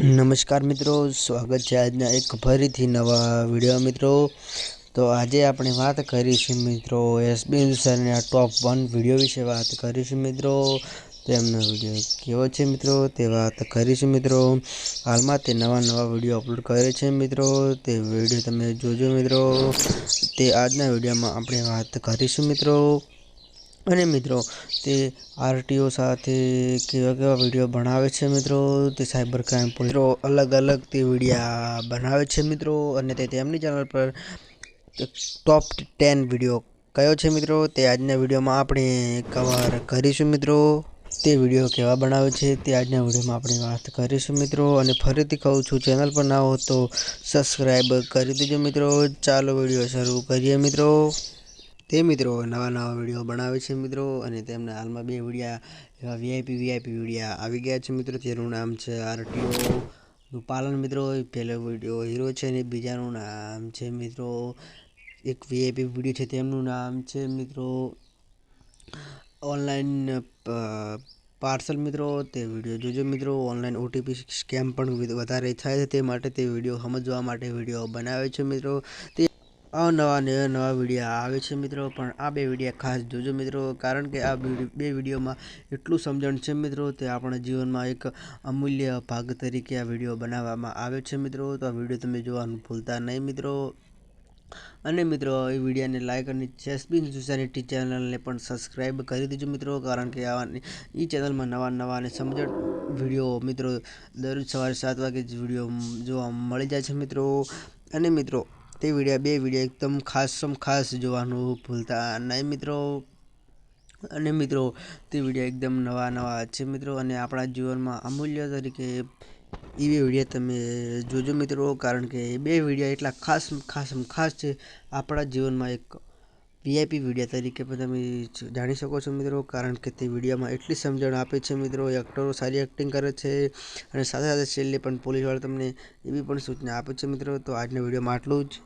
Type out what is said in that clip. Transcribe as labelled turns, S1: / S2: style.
S1: નમસ્કાર મિત્રો, સ્વાગત છે આજના એક ફરીથી નવા વિડીયો મિત્રો। તો આજે આપણે વાત કરીશું મિત્રો એસબી ન્યૂઝના ટોપ 1 વિડીયો વિશે વાત કરીશું મિત્રો। તેમનો વિડીયો કેવો છે મિત્રો તે વાત કરીશું મિત્રો। હાલમાં તે નવા વિડીયો અપલોડ કરે છે મિત્રો, તે વિડીયો તમે જોજો મિત્રો। તે આજના વિડીયોમાં આપણે વાત કરીશું મિત્રો। અને મિત્રો તે આરટીઓ સાથે કેવા વિડીયો બનાવે છે મિત્રો, તે સાયબર ક્રાઇમ પોલીસ અલગ તે વિડીયા બનાવે છે મિત્રો। અને તે તેમની ચેનલ પર ટોપ 10 વિડીયો કયો છે મિત્રો તે આજના વિડીયોમાં આપણે કવર કરીશું મિત્રો। તે વિડીયો કેવા બનાવે છે તે આજના વિડીયોમાં આપણે વાત કરીશું મિત્રો। અને ફરીથી કહું છું, ચેનલ પર ના હો તો સબસ્ક્રાઈબ કરી દેજો મિત્રો। ચાલો વિડીયો શરૂ કરીએ મિત્રો। તે મિત્રો નવા વિડીયો બનાવે છે મિત્રો, અને તેમના હાલમાં 2 વિડીયા એવા વીઆઈપી વિડીયા આવી ગયા છે મિત્રો। તેનું નામ છે આરટીઓ નું પાલન મિત્રો। પહેલો વિડીયો હીરો છે અને બીજાનું નામ છે મિત્રો એક વીઆઈપી વિડીયો છે, તેમનું નામ છે મિત્રો ઓનલાઈન પાર્સલ મિત્રો। તે વિડીયો જોજો મિત્રો। ઓનલાઈન ઓટીપી સ્કેમ પણ વધારે થાય છે, તે માટે તે વિડીયો સમજવા માટે વિડીયો બનાવે છે મિત્રો। તે નવા વિડીયા આવે છે મિત્રો, પણ આ 2 વિડીયા ખાસ જોજો મિત્રો, કારણ કે આ 2 વિડીયોમાં એટલું સમજણ છે મિત્રો, તે આપણા જીવનમાં એક અમૂલ્ય ભાગ તરીકે આ વિડીયો બનાવવામાં આવે છે મિત્રો। તો આ વિડીયો તમે જોવાનું ભૂલતા નહીં મિત્રો। અને મિત્રો એ વિડીયોને લાઈક અને એસબી ન્યૂઝની ચેનલને પણ સબસ્ક્રાઈબ કરી દેજો મિત્રો, કારણ કે એ ચેનલમાં નવા અને સમજણ વિડીયો મિત્રો દરરોજ સવારે 7 વાગે જ વિડીયો જોવા મળી જાય છે મિત્રો। અને મિત્રો તે 2 વિડીયો એકદમ ખાસ જોવાનું ભૂલતા નહીં મિત્રો। અને મિત્રો તે વિડીયો એકદમ નવા છે મિત્રો, અને આપણા જીવનમાં અમૂલ્ય તરીકે એ વિડીયો તમે જોજો મિત્રો, કારણ કે એ 2 વિડીયો એટલા ખાસ છે આપણા જીવનમાં એક વીઆઈપી વિડીયો તરીકે પણ તમે જાણી શકો છો મિત્રો, કારણ કે તે વિડીયોમાં એટલી સમજણ આપે છે મિત્રો। એક્ટરો સારી એક્ટિંગ કરે છે, અને સાથે છેલ્લે પણ પોલીસવાળા તમને એવી પણ સૂચના આપે છે મિત્રો। તો આજના વિડીયોમાં આટલું જ।